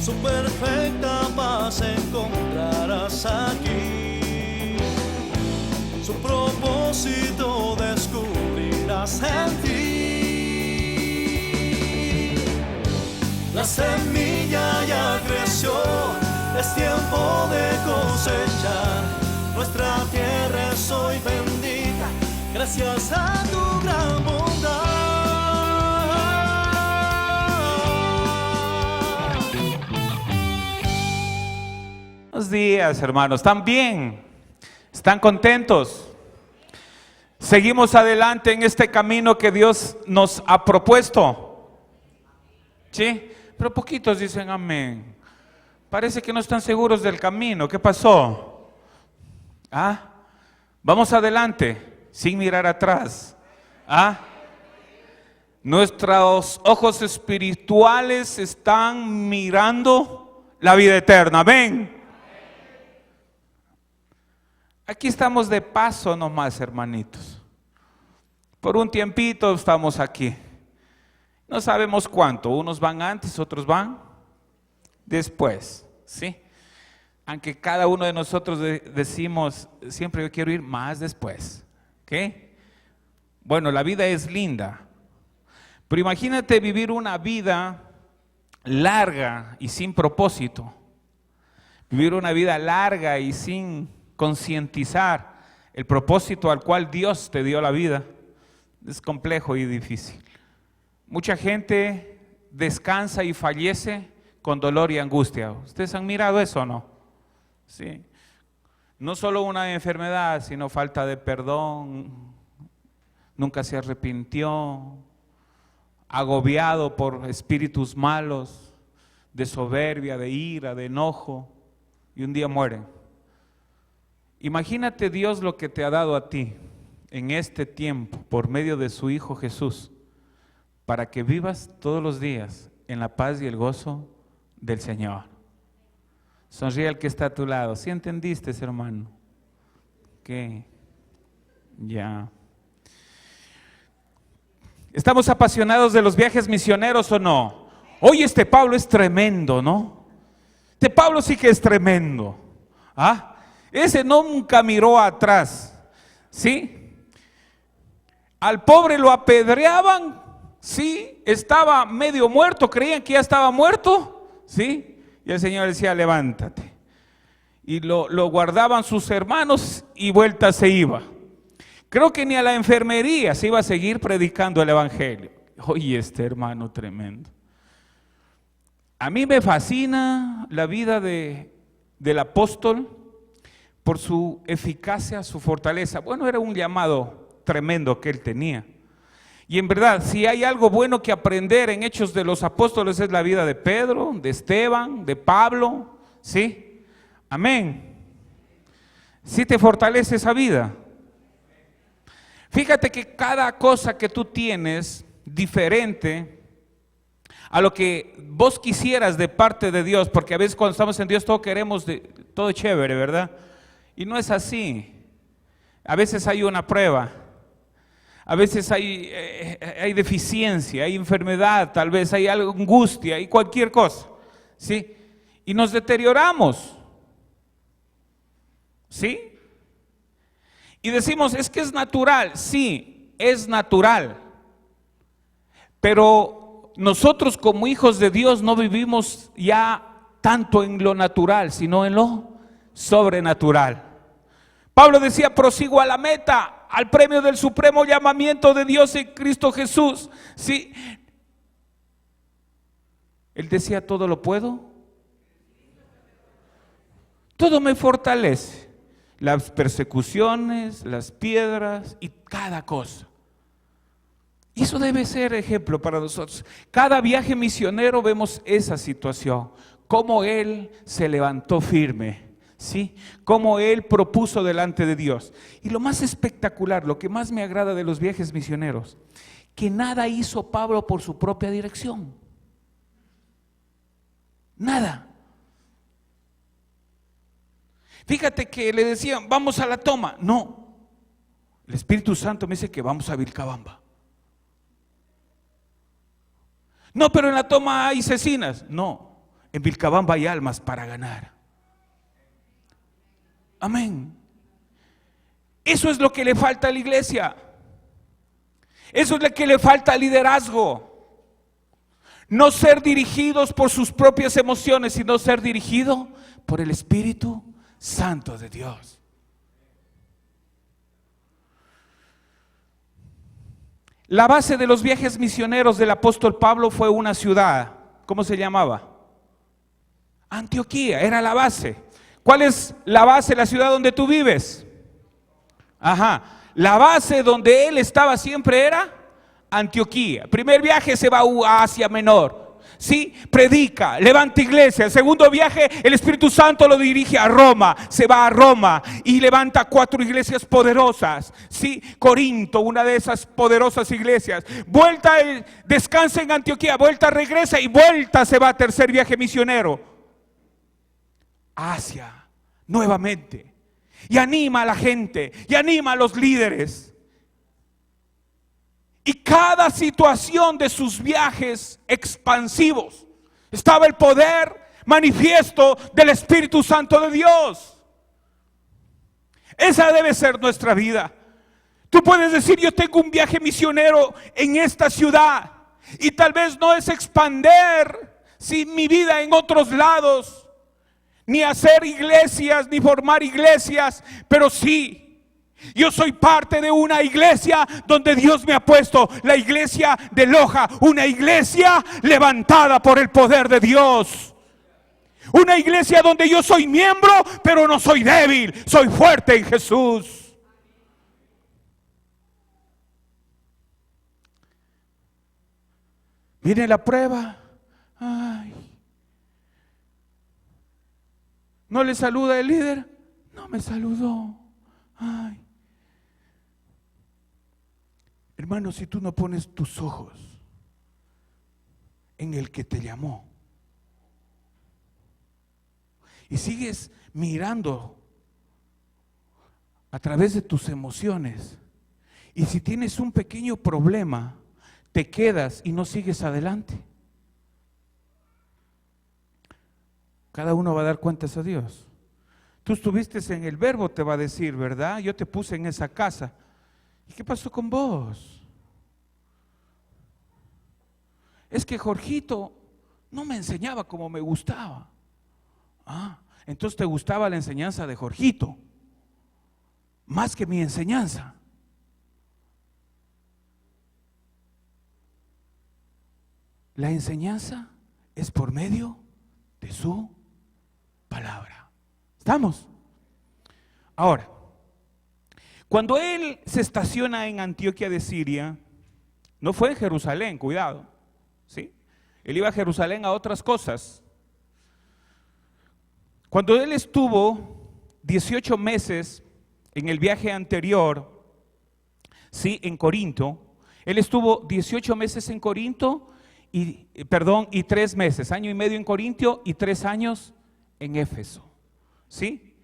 su perfecta paz encontrarás aquí. Su propósito descubrirás en ti. La semilla ya creció, es tiempo de cosechar. Nuestra tierra es hoy bendita, gracias a tu gran bondad. Buenos días, hermanos. ¿Están bien? ¿Están contentos? Seguimos adelante en este camino que Dios nos ha propuesto. ¿Sí? Pero poquitos dicen amén. Parece que no están seguros del camino. ¿Qué pasó? ¿Ah? Vamos adelante, sin mirar atrás. ¿Ah? Nuestros ojos espirituales están mirando la vida eterna. Amén. Aquí estamos de paso nomás, hermanitos. Por un tiempito estamos aquí. No sabemos cuánto. Unos van antes, otros van después. ¿Sí? Aunque cada uno de nosotros decimos, siempre yo quiero ir más después. ¿Ok? Bueno, la vida es linda. Pero imagínate vivir una vida larga y sin propósito. Vivir una vida larga y sin concientizar el propósito al cual Dios te dio la vida. Es complejo y difícil. Mucha gente descansa y fallece con dolor y angustia. ¿Ustedes han mirado eso o no? Sí. No solo una enfermedad, sino falta de perdón, nunca se arrepintió, agobiado por espíritus malos, de soberbia, de ira, de enojo, y un día mueren. Imagínate Dios lo que te ha dado a ti en este tiempo por medio de su Hijo Jesús, para que vivas todos los días en la paz y el gozo del Señor. Sonríe al que está a tu lado. ¿Sí entendiste, hermano? ¿Qué? Ya. ¿Estamos apasionados de los viajes misioneros o no? Hoy este Pablo es tremendo, ¿no? Este Pablo sí que es tremendo. ¿Ah? Ese nunca miró atrás, ¿sí? Al pobre lo apedreaban, ¿sí? Estaba medio muerto, creían que ya estaba muerto, ¿sí? Y el Señor decía, levántate. Y lo guardaban sus hermanos y vuelta se iba. Creo que ni a la enfermería se iba a seguir predicando el evangelio. Oye, este hermano tremendo. A mí me fascina la vida del apóstol por su eficacia, su fortaleza. Bueno, era un llamado tremendo que él tenía. Y en verdad, si hay algo bueno que aprender en Hechos de los Apóstoles es la vida de Pedro, de Esteban, de Pablo, ¿sí? Amén. ¿Sí te fortalece esa vida? Fíjate que cada cosa que tú tienes diferente a lo que vos quisieras de parte de Dios, porque a veces cuando estamos en Dios todo queremos, todo chévere, ¿verdad? Y no es así. A veces hay una prueba, a veces hay deficiencia, hay enfermedad, tal vez hay angustia, hay cualquier cosa, ¿sí? Y nos deterioramos, ¿sí? Y decimos, es que es natural. Sí, es natural. Pero nosotros como hijos de Dios no vivimos ya tanto en lo natural, sino en lo sobrenatural. Pablo decía, prosigo a la meta, al premio del supremo llamamiento de Dios en Cristo Jesús. ¿Sí? Él decía, todo lo puedo, todo me fortalece. Las persecuciones, las piedras y cada cosa. Y eso debe ser ejemplo para nosotros. Cada viaje misionero vemos esa situación, cómo él se levantó firme, ¿sí? Cómo él propuso delante de Dios. Y lo más espectacular, lo que más me agrada de los viajes misioneros, que nada hizo Pablo por su propia dirección. Nada. Fíjate que le decían, vamos a la toma. No, el Espíritu Santo me dice que vamos a Vilcabamba. No, pero en la toma hay cecinas. No, En Vilcabamba hay almas para ganar. Amén. Eso es lo que le falta a la iglesia. Eso es lo que le falta al liderazgo. No ser dirigidos por sus propias emociones, sino ser dirigido por el Espíritu Santo de Dios. La base de los viajes misioneros del apóstol Pablo fue una ciudad. ¿Cómo se llamaba? Antioquía, era la base. ¿Cuál es la base de la ciudad donde tú vives? Ajá, la base donde él estaba siempre era Antioquía. Primer viaje se va a Asia Menor. Sí, predica, levanta iglesia. El segundo viaje, el Espíritu Santo lo dirige a Roma. Se va a Roma y levanta 4 iglesias poderosas. Sí, Corinto, una de esas poderosas iglesias. Vuelta, descansa en Antioquía, vuelta, regresa y vuelta se va a tercer viaje misionero. Asia, nuevamente. Y anima a la gente, y anima a los líderes. Y cada situación de sus viajes expansivos estaba el poder manifiesto del Espíritu Santo de Dios. Esa debe ser nuestra vida. Tú puedes decir, yo tengo un viaje misionero en esta ciudad, y tal vez no es expander mi vida en otros lados, ni hacer iglesias, ni formar iglesias, pero sí, yo soy parte de una iglesia donde Dios me ha puesto, la iglesia de Loja, una iglesia levantada por el poder de Dios. Una iglesia donde yo soy miembro, pero no soy débil, soy fuerte en Jesús. Viene la prueba. Ay. ¿No le saluda el líder? No me saludó. Ay. Hermano, si tú no pones tus ojos en el que te llamó y sigues mirando a través de tus emociones, y si tienes un pequeño problema, te quedas y no sigues adelante, cada uno va a dar cuentas a Dios. Tú estuviste en el verbo, te va a decir, ¿verdad? Yo te puse en esa casa. ¿Y qué pasó con vos? Es que Jorgito no me enseñaba como me gustaba. Ah, entonces te gustaba la enseñanza de Jorgito más que mi enseñanza. La enseñanza es por medio de su palabra. ¿Estamos? Ahora, cuando él se estaciona en Antioquía de Siria, no fue en Jerusalén, cuidado, ¿sí? Él iba a Jerusalén a otras cosas. Cuando él estuvo 18 meses en el viaje anterior, ¿sí? En Corinto, él estuvo 18 meses en Corinto y 3 meses, año y medio en Corinto y 3 años en Éfeso, ¿sí?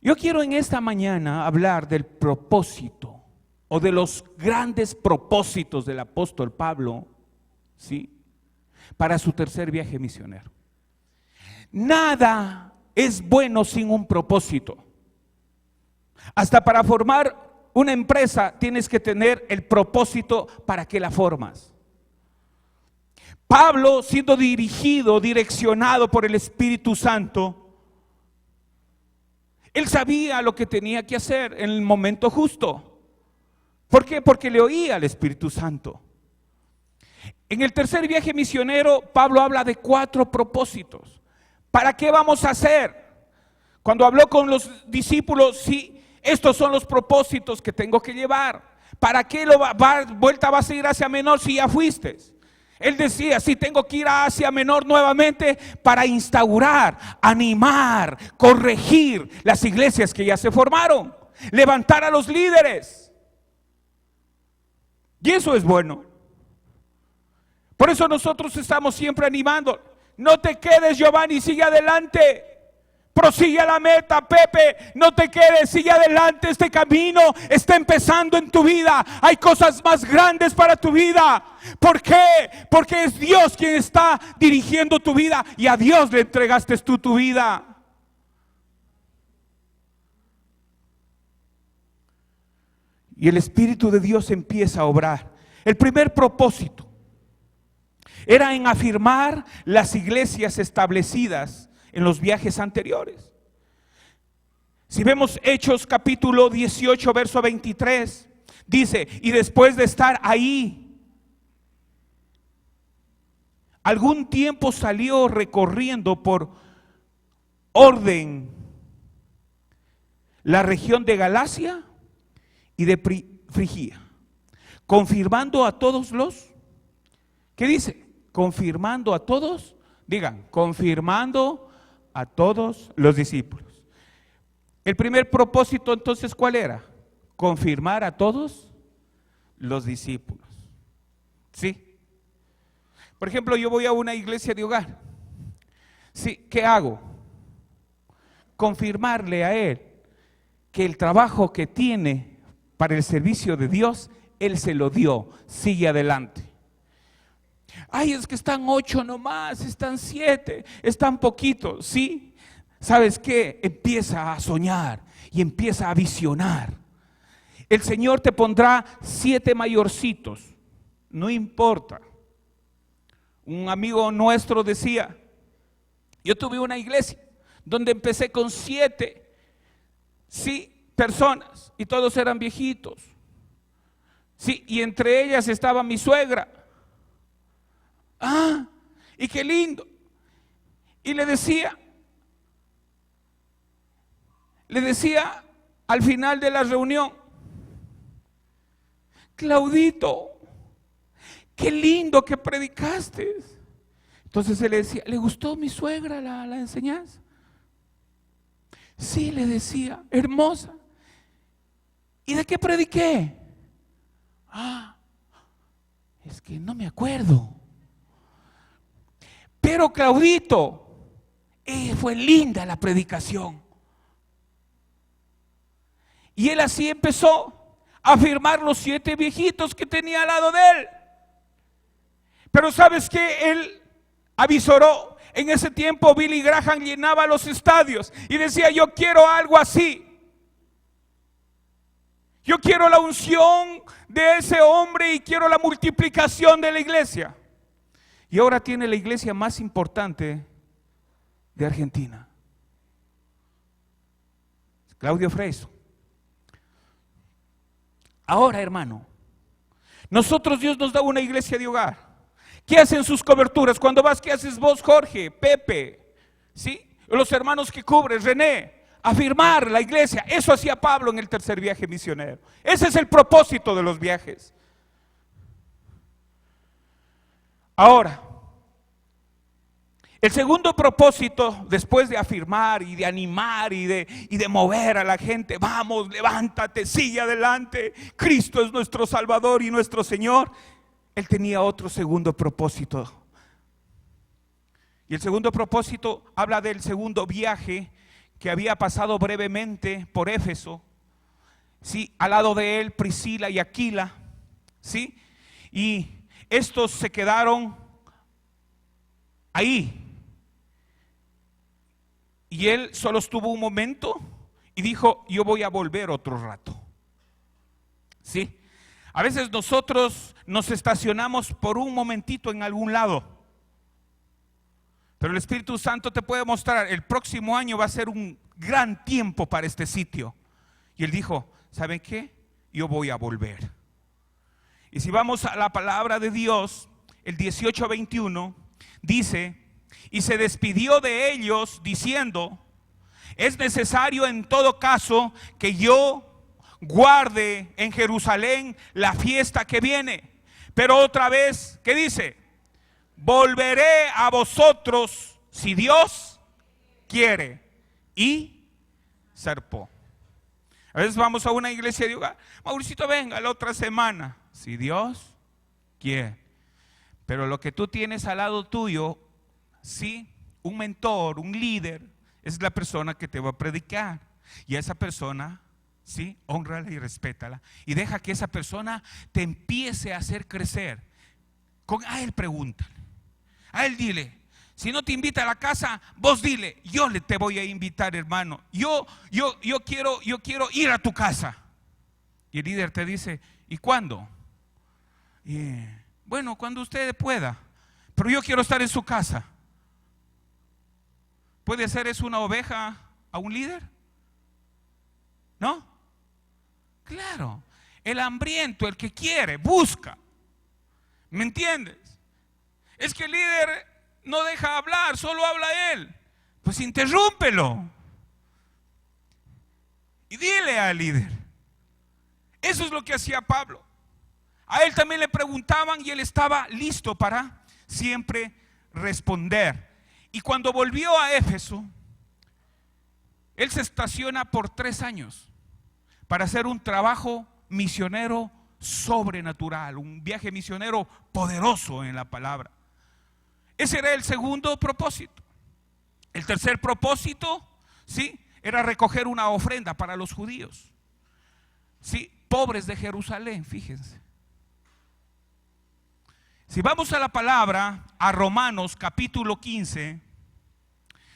Yo quiero en esta mañana hablar del propósito o de los grandes propósitos del apóstol Pablo, ¿sí? Para su tercer viaje misionero. Nada es bueno sin un propósito. Hasta para formar una empresa tienes que tener el propósito para que la formas. Pablo, siendo dirigido, direccionado por el Espíritu Santo, él sabía lo que tenía que hacer en el momento justo. ¿Por qué? Porque le oía al Espíritu Santo. En el tercer viaje misionero, Pablo habla de 4 propósitos. ¿Para qué vamos a hacer? Cuando habló con los discípulos, sí, estos son los propósitos que tengo que llevar. ¿Para qué vuelta vas a ir a Asia Menor si ya fuiste? Él decía, sí, tengo que ir a Asia Menor nuevamente para instaurar, animar, corregir las iglesias que ya se formaron, levantar a los líderes. Y eso es bueno. Por eso nosotros estamos siempre animando. No te quedes, Giovanni, sigue adelante. Prosigue a la meta, Pepe, no te quedes, sigue adelante, este camino está empezando en tu vida. Hay cosas más grandes para tu vida. ¿Por qué? Porque es Dios quien está dirigiendo tu vida y a Dios le entregaste tú tu vida. Y el Espíritu de Dios empieza a obrar. El primer propósito era en afirmar las iglesias establecidas en los viajes anteriores. Si vemos Hechos capítulo 18, verso 23, dice: y después de estar ahí algún tiempo, salió recorriendo por orden la región de Galacia y de Frigia, confirmando a todos los, ¿qué dice? Confirmando a todos, digan, confirmando a todos los discípulos. El primer propósito entonces, ¿cuál era? Confirmar a todos los discípulos. ¿Sí? Por ejemplo, yo voy a una iglesia de hogar. ¿Sí? ¿Qué hago? Confirmarle a él que el trabajo que tiene para el servicio de Dios, Él se lo dio, sigue adelante. Ay, es que están 8 nomás, están 7, están poquitos, ¿sí? ¿Sabes qué? Empieza a soñar y empieza a visionar. El Señor te pondrá 7 mayorcitos, no importa. Un amigo nuestro decía, yo tuve una iglesia donde empecé con 7, sí, personas, y todos eran viejitos. Sí, y entre ellas estaba mi suegra. Ah, y qué lindo. Y le decía al final de la reunión: Claudito, qué lindo que predicaste. Entonces él le decía: ¿le gustó mi suegra la enseñanza? Sí, le decía, hermosa. ¿Y de qué prediqué? Ah, es que no me acuerdo. Pero Claudito, fue linda la predicación. Y él así empezó a afirmar los 7 viejitos que tenía al lado de él. Pero ¿sabes qué? Él avisoró. En ese tiempo Billy Graham llenaba los estadios y decía: yo quiero algo así. Yo quiero la unción de ese hombre y quiero la multiplicación de la iglesia. Y ahora tiene la iglesia más importante de Argentina, Claudio Freixo. Ahora, hermano, nosotros, Dios nos da una iglesia de hogar. ¿Qué hacen sus coberturas? Cuando vas, ¿qué haces vos, Jorge, Pepe? ¿Sí? Los hermanos que cubren, René. Afirmar la iglesia. Eso hacía Pablo en el tercer viaje misionero. Ese es el propósito de los viajes. Ahora, el segundo propósito, después de afirmar y de animar y de mover a la gente: vamos, levántate, sigue adelante, Cristo es nuestro Salvador y nuestro Señor. Él tenía otro segundo propósito. Y el segundo propósito habla del segundo viaje que había pasado brevemente por Éfeso. Sí, al lado de él Priscila y Aquila. Sí, y estos se quedaron ahí. Y él solo estuvo un momento y dijo: yo voy a volver otro rato. Sí. A veces nosotros nos estacionamos por un momentito en algún lado, pero el Espíritu Santo te puede mostrar: el próximo año va a ser un gran tiempo para este sitio. Y él dijo: ¿saben qué? Yo voy a volver. Y si vamos a la palabra de Dios, el 18:21 dice: y se despidió de ellos diciendo: es necesario en todo caso que yo guarde en Jerusalén la fiesta que viene, pero otra vez, ¿qué dice? Volveré a vosotros si Dios quiere. Y zarpó. A veces vamos a una iglesia de hogar: Mauricito, venga la otra semana, si Dios quiere. Pero lo que tú tienes al lado tuyo, sí, un mentor, un líder es la persona que te va a predicar. Y a esa persona, sí, hónrala y respétala. Y deja que esa persona te empiece a hacer crecer. A él pregúntale. A él dile. Si no te invita a la casa, vos dile, yo te voy a invitar, hermano. Yo quiero ir a tu casa. Y el líder te dice, ¿y cuándo? Bueno, cuando usted pueda. Pero yo quiero estar en su casa. ¿Puede ser eso una oveja a un líder? ¿No? Claro. El hambriento, el que quiere, busca. ¿Me entiendes? Es que el líder no deja hablar, solo habla él. Pues interrúmpelo. Y dile al líder. Eso es lo que hacía Pablo. A él también le preguntaban y él estaba listo para siempre responder. Y cuando volvió a Éfeso, él se estaciona por 3 años para hacer un trabajo misionero sobrenatural, un viaje misionero poderoso en la palabra. Ese era el segundo propósito. El tercer propósito, ¿sí?, era recoger una ofrenda para los judíos, ¿sí?, pobres de Jerusalén, fíjense. Si vamos a la palabra, a Romanos capítulo 15,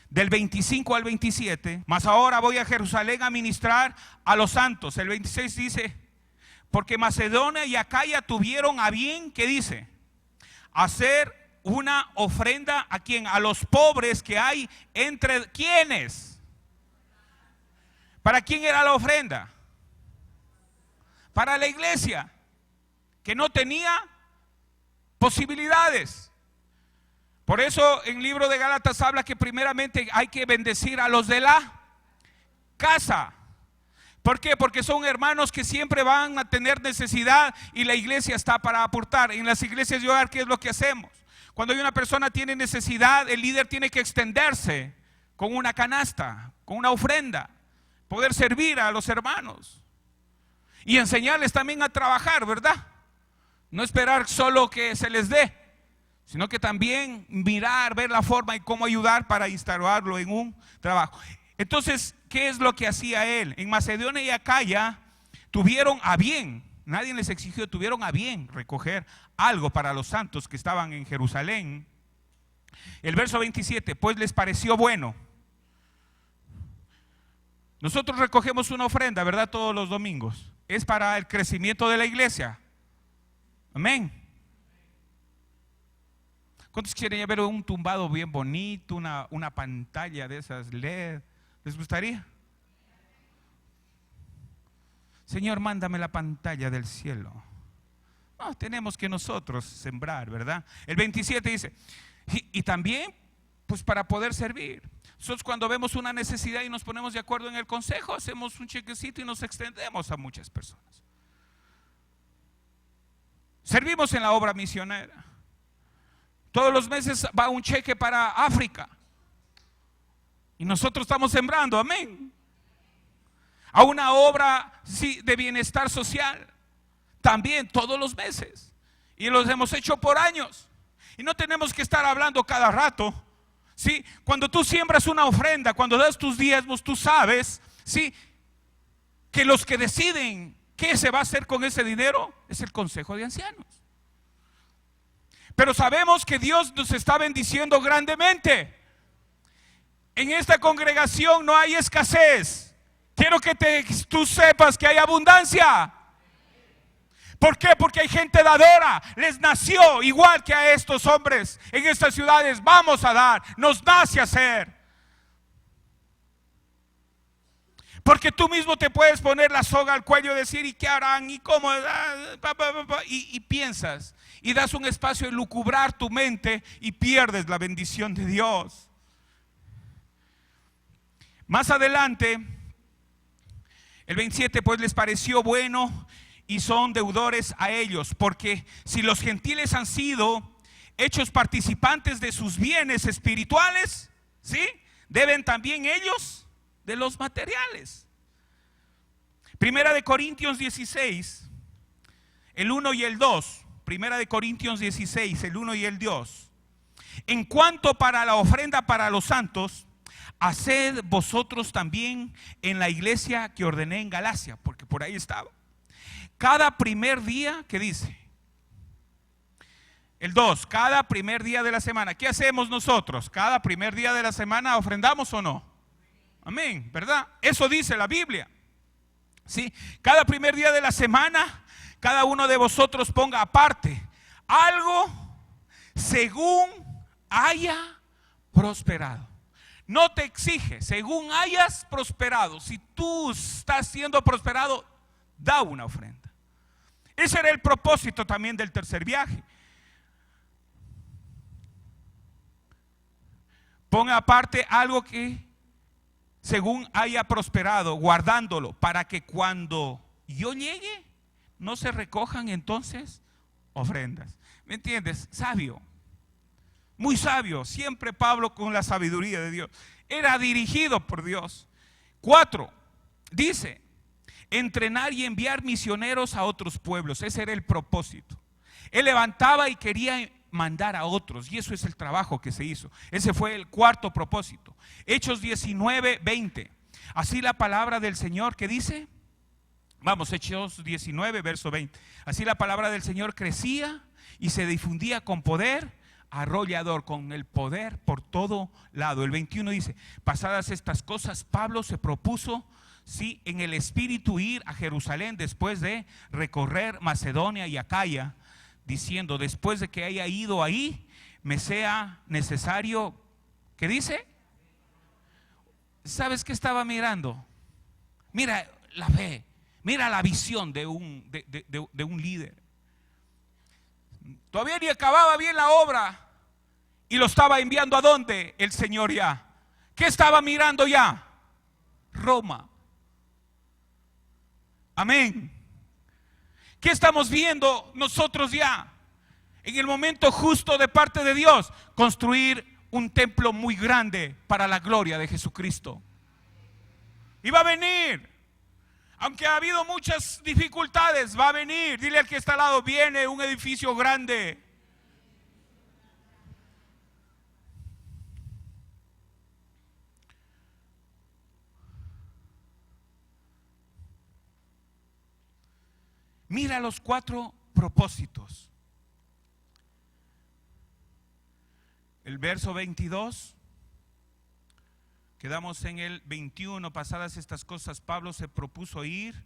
del 25 al 27, mas ahora voy a Jerusalén a ministrar a los santos. El 26 dice, porque Macedonia y Acaya tuvieron a bien, ¿qué dice? Hacer una ofrenda a quién, a los pobres que hay entre, ¿quiénes? ¿Para quién era la ofrenda? Para la iglesia, que no tenía posibilidades. Por eso en el libro de Gálatas habla que primeramente hay que bendecir a los de la casa. ¿Por qué? Porque son hermanos que siempre van a tener necesidad y la iglesia está para aportar. En las iglesias de hogar, ¿qué es lo que hacemos? Cuando hay una persona tiene necesidad, el líder tiene que extenderse con una canasta, con una ofrenda, poder servir a los hermanos y enseñarles también a trabajar, ¿verdad? No esperar solo que se les dé, sino que también mirar, ver la forma y cómo ayudar para instalarlo en un trabajo. Entonces, ¿qué es lo que hacía él? En Macedonia y Acaya tuvieron a bien, nadie les exigió, tuvieron a bien recoger algo para los santos que estaban en Jerusalén. El verso 27, pues les pareció bueno. Nosotros recogemos una ofrenda, ¿verdad? Todos los domingos. Es para el crecimiento de la iglesia. Amén. ¿Cuántos quieren ver un tumbado bien bonito, una pantalla de esas LED? ¿Les gustaría? Señor, mándame la pantalla del cielo. No, tenemos que nosotros sembrar, ¿verdad? El 27 dice, y también, pues para poder servir. Nosotros cuando vemos una necesidad y nos ponemos de acuerdo en el consejo, hacemos un chequecito y nos extendemos a muchas personas. Servimos en la obra misionera. Todos los meses va un cheque para África. Y nosotros estamos sembrando, amén. A una obra, sí, de bienestar social. También todos los meses. Y los hemos hecho por años. Y no tenemos que estar hablando cada rato. ¿Sí? Cuando tú siembras una ofrenda, cuando das tus diezmos, tú sabes, ¿sí?, que los que deciden qué se va a hacer con ese dinero es el consejo de ancianos. Pero sabemos que Dios nos está bendiciendo grandemente. En esta congregación no hay escasez. Quiero que tú sepas que hay abundancia. ¿Por qué? Porque hay gente dadora. Les nació igual que a estos hombres en estas ciudades. Vamos a dar, nos nace hacer. Porque tú mismo te puedes poner la soga al cuello y decir, ¿y qué harán? ¿Y cómo? Y piensas y das un espacio en lucubrar tu mente y pierdes la bendición de Dios. Más adelante, el 27, pues les pareció bueno y son deudores a ellos, porque si los gentiles han sido hechos participantes de sus bienes espirituales, ¿sí?, deben también ellos de los materiales. Primera de Corintios 16, el 1 y el 2. Primera de Corintios 16, el 1 y el 2. En cuanto para la ofrenda para los santos, haced vosotros también en la iglesia que ordené en Galacia, porque por ahí estaba. Cada primer día, ¿qué dice? El 2, cada primer día de la semana. ¿Qué hacemos nosotros? Cada primer día de la semana, ¿ofrendamos o no? Amén, ¿verdad? Eso dice la Biblia. ¿Sí? Cada primer día de la semana, cada uno de vosotros ponga aparte algo según haya prosperado. No te exige, según hayas prosperado. Si tú estás siendo prosperado, da una ofrenda. Ese era el propósito también del tercer viaje. Ponga aparte algo que según haya prosperado, guardándolo, para que cuando yo llegue, no se recojan entonces ofrendas. ¿Me entiendes? Sabio, muy sabio, siempre Pablo con la sabiduría de Dios. Era dirigido por Dios. 4, dice, entrenar y enviar misioneros a otros pueblos. Ese era el propósito. Él levantaba y quería mandar a otros, y eso es el trabajo que se hizo. Ese fue el cuarto propósito. Hechos 19:20. Así la palabra del Señor, ¿qué dice? Vamos, Hechos 19, verso 20. Así la palabra del Señor crecía y se difundía con poder arrollador, con el poder por todo lado. El 21 dice, pasadas estas cosas, Pablo se propuso, sí, en el espíritu ir a Jerusalén después de recorrer Macedonia y Acaya, diciendo, después de que haya ido ahí, me sea necesario, ¿qué dice? ¿Sabes qué estaba mirando? Mira la fe, mira la visión de un líder. Todavía ni acababa bien la obra y lo estaba enviando ¿a dónde? El Señor ya. ¿Qué estaba mirando ya? Roma. Amén. ¿Qué estamos viendo nosotros ya? En el momento justo de parte de Dios, construir un templo muy grande para la gloria de Jesucristo. Y va a venir, aunque ha habido muchas dificultades, va a venir. Dile al que está al lado, viene un edificio grande. Mira los 4 propósitos. El verso 22, quedamos en el 21. Pasadas estas cosas, Pablo se propuso ir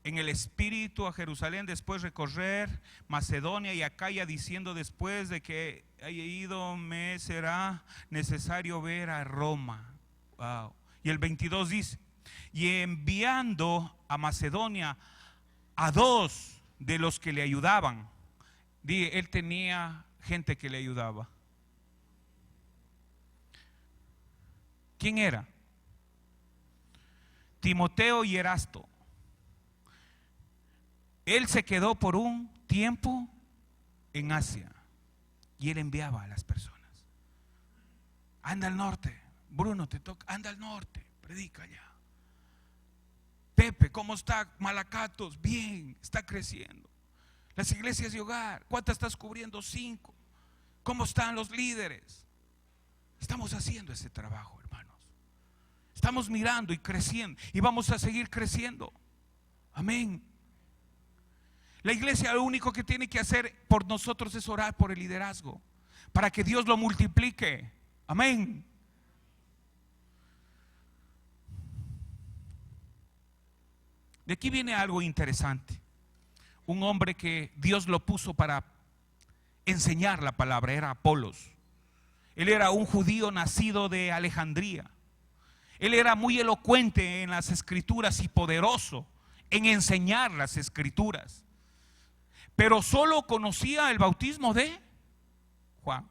en el espíritu a Jerusalén, después recorrer Macedonia y Acaya, diciendo, después de que haya ido, me será necesario ver a Roma. Wow. Y el 22 dice, y enviando a Macedonia a 2 de los que le ayudaban. Él tenía gente que le ayudaba. ¿Quién era? Timoteo y Erasto. Él se quedó por un tiempo en Asia y él enviaba a las personas. Anda al norte, Bruno, te toca, anda al norte, predica allá. Pepe, ¿cómo está Malacatos? Bien, está creciendo. Las iglesias de hogar, ¿cuántas estás cubriendo? 5. ¿Cómo están los líderes? Estamos haciendo ese trabajo, hermanos. Estamos mirando y creciendo y vamos a seguir creciendo. Amén. La iglesia lo único que tiene que hacer por nosotros es orar por el liderazgo, para que Dios lo multiplique. Amén. De aquí viene algo interesante. Un hombre que Dios lo puso para enseñar la palabra era Apolos. Él era un judío nacido de Alejandría. Él era muy elocuente en las escrituras y poderoso en enseñar las escrituras. Pero solo conocía el bautismo de Juan.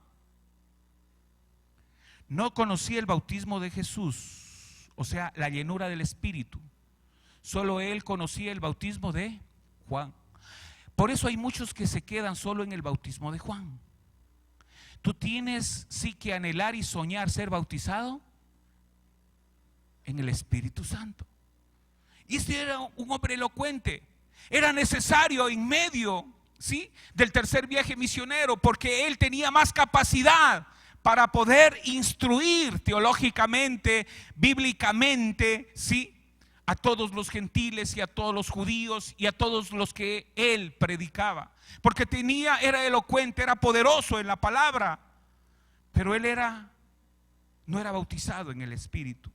No conocía el bautismo de Jesús, o sea, la llenura del Espíritu. Solo él conocía el bautismo de Juan. Por eso hay muchos que se quedan solo en el bautismo de Juan. Tú tienes sí que anhelar y soñar ser bautizado en el Espíritu Santo. Y este era un hombre elocuente. Era necesario en medio, ¿sí?, del tercer viaje misionero, porque él tenía más capacidad para poder instruir teológicamente, bíblicamente, ¿sí?, a todos los gentiles y a todos los judíos y a todos los que él predicaba. Porque era elocuente, era poderoso en la palabra, pero él no era bautizado en el Espíritu.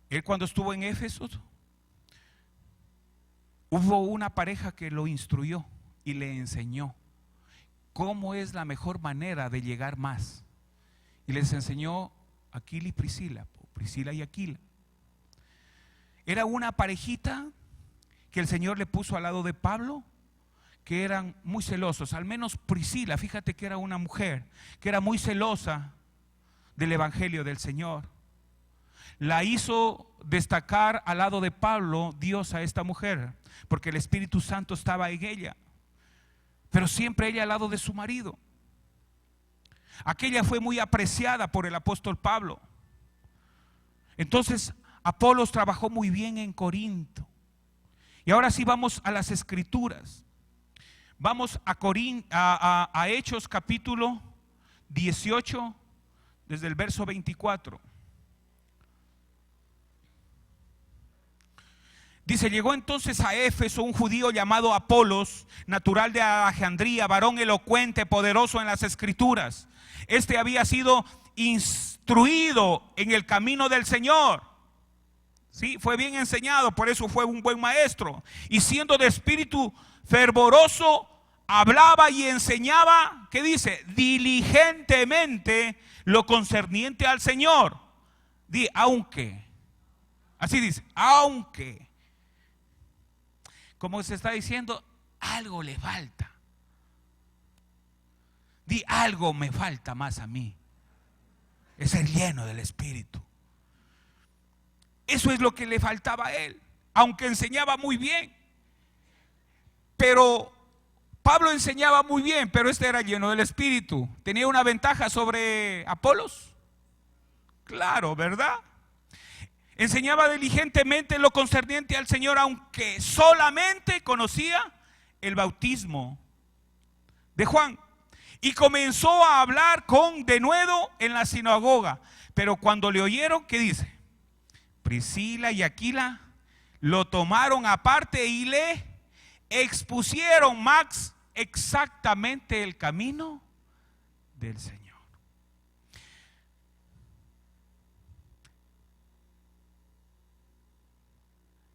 Él, cuando estuvo en Éfeso, hubo una pareja que lo instruyó y le enseñó cómo es la mejor manera de llegar más. Y les enseñó Aquila y Priscila, Priscila y Aquila. Era una parejita que el Señor le puso al lado de Pablo, que eran muy celosos. Al menos Priscila, fíjate que era una mujer que era muy celosa del evangelio del Señor. La hizo destacar al lado de Pablo Dios a esta mujer, porque el Espíritu Santo estaba en ella, pero siempre ella al lado de su marido. Aquella fue muy apreciada por el apóstol Pablo. Entonces Apolos trabajó muy bien en Corinto. Y ahora sí vamos a las Escrituras. Vamos a Hechos capítulo 18, desde el verso 24. Dice: llegó entonces a Éfeso un judío llamado Apolos, natural de Alejandría, varón elocuente, poderoso en las Escrituras. Este había sido instruido en el camino del Señor. Sí, fue bien enseñado, por eso fue un buen maestro. Y siendo de espíritu fervoroso, hablaba y enseñaba, ¿qué dice? Diligentemente lo concerniente al Señor. Aunque, así dice, aunque, como se está diciendo, algo le falta. Algo me falta más a mí. Es ser lleno del Espíritu. Eso es lo que le faltaba a él, aunque enseñaba muy bien. Pero Pablo enseñaba muy bien, pero este era lleno del Espíritu. ¿Tenía una ventaja sobre Apolos? Claro, ¿verdad? Enseñaba diligentemente lo concerniente al Señor, aunque solamente conocía el bautismo de Juan. Y comenzó a hablar con denuedo en la sinagoga. Pero cuando le oyeron, ¿qué dice? Priscila y Aquila lo tomaron aparte y le expusieron más exactamente el camino del Señor.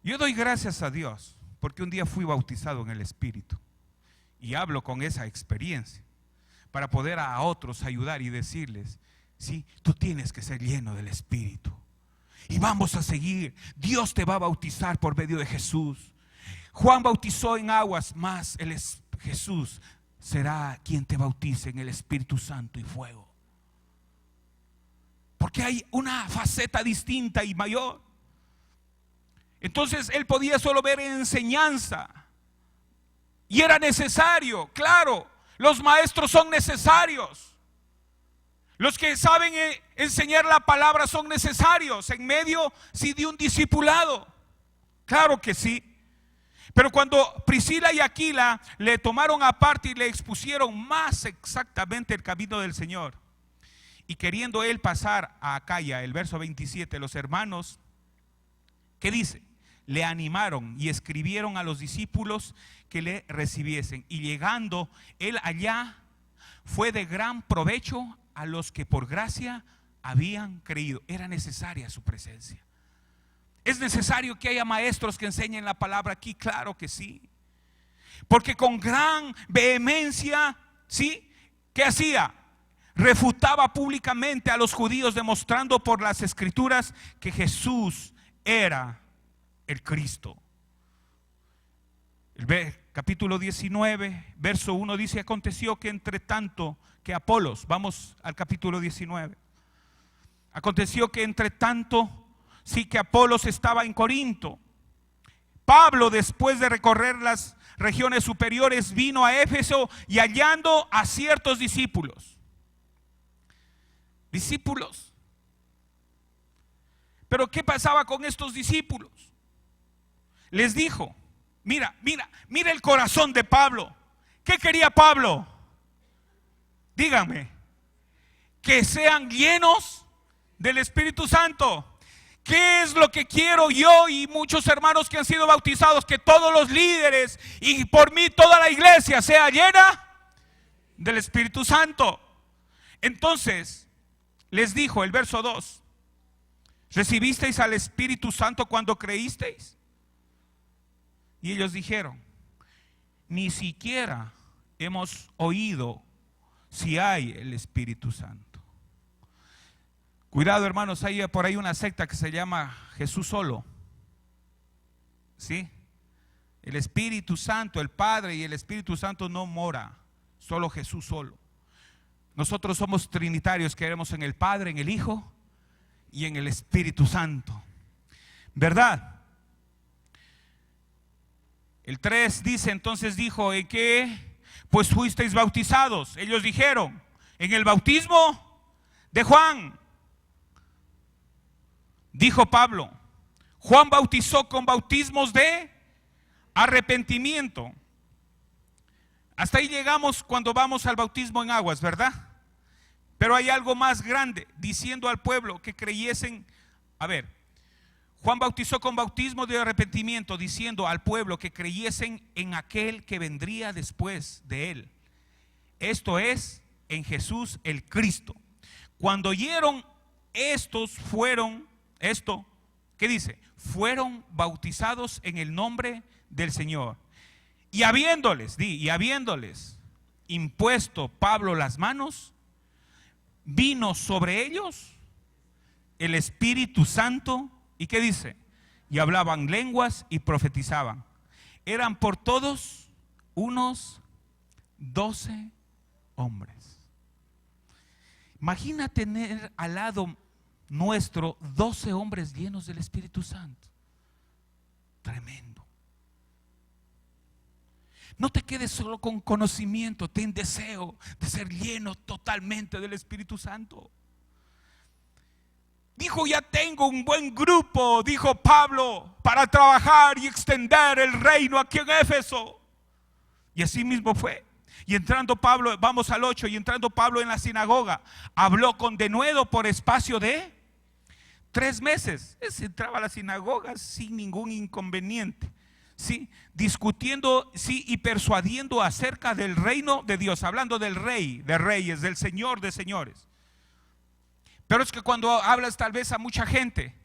Yo doy gracias a Dios porque un día fui bautizado en el Espíritu y hablo con esa experiencia para poder a otros ayudar y decirles: sí, tú tienes que ser lleno del Espíritu y vamos a seguir. Dios te va a bautizar por medio de Jesús. Juan bautizó en aguas, mas Jesús será quien te bautice en el Espíritu Santo y fuego, porque hay una faceta distinta y mayor. Entonces él podía solo ver enseñanza y era necesario, claro, los maestros son necesarios. Los que saben enseñar la palabra son necesarios en medio, sí, de un discipulado. Claro que sí. Pero cuando Priscila y Aquila le tomaron aparte y le expusieron más exactamente el camino del Señor, y queriendo él pasar a Acaya, el verso 27, los hermanos, ¿qué dice? Le animaron y escribieron a los discípulos que le recibiesen. Y llegando él allá, fue de gran provecho a los que por gracia habían creído. Era necesaria su presencia. ¿Es necesario que haya maestros que enseñen la palabra aquí? Claro que sí. Porque con gran vehemencia, ¿sí? ¿Qué hacía? Refutaba públicamente a los judíos, demostrando por las Escrituras que Jesús era el Cristo. El capítulo 19, verso 1 dice: aconteció que entre tanto que Apolos, vamos al capítulo 19, aconteció que entre tanto, sí, que Apolos estaba en Corinto, Pablo, después de recorrer las regiones superiores, vino a Éfeso y hallando a ciertos discípulos. Pero ¿qué pasaba con estos discípulos? Les dijo: mira el corazón de Pablo. ¿Qué quería Pablo? Díganme. Que sean llenos del Espíritu Santo. ¿Qué es lo que quiero yo y muchos hermanos que han sido bautizados? Que todos los líderes y por mí toda la iglesia sea llena del Espíritu Santo. Entonces les dijo el verso 2: ¿recibisteis al Espíritu Santo cuando creísteis? Y ellos dijeron: ni siquiera hemos oído si hay el Espíritu Santo. Cuidado, hermanos, hay por ahí una secta que se llama Jesús solo. ¿Sí? El Espíritu Santo, el Padre y el Espíritu Santo no mora, solo Jesús solo. Nosotros somos trinitarios, creemos en el Padre, en el Hijo y en el Espíritu Santo. ¿Verdad? El 3 dice: entonces dijo: ¿en qué pues fuisteis bautizados? Ellos dijeron: en el bautismo de Juan. Dijo Pablo: Juan bautizó con bautismos de arrepentimiento. Hasta ahí llegamos cuando vamos al bautismo en aguas, ¿verdad? Pero hay algo más grande, diciendo al pueblo que creyesen. A ver, Juan bautizó con bautismo de arrepentimiento, diciendo al pueblo que creyesen en aquel que vendría después de él. Esto es, en Jesús el Cristo. Cuando oyeron estos ¿qué dice? Fueron bautizados en el nombre del Señor. Y habiéndoles impuesto Pablo las manos, vino sobre ellos el Espíritu Santo. ¿Y qué dice? Y hablaban lenguas y profetizaban. Eran por todos unos 12 hombres. Imagina tener al lado nuestro 12 hombres llenos del Espíritu Santo. Tremendo. No te quedes solo con conocimiento, ten deseo de ser lleno totalmente del Espíritu Santo. Dijo: ya tengo un buen grupo, dijo Pablo, para trabajar y extender el reino aquí en Éfeso. Y así mismo fue. Y entrando Pablo, vamos al 8, y entrando Pablo en la sinagoga, habló con denuedo por espacio de 3 meses. Entraba a la sinagoga sin ningún inconveniente, ¿sí? Discutiendo, sí, y persuadiendo acerca del reino de Dios, hablando del Rey de reyes, del Señor de señores. Pero es que cuando hablas tal vez a mucha gente,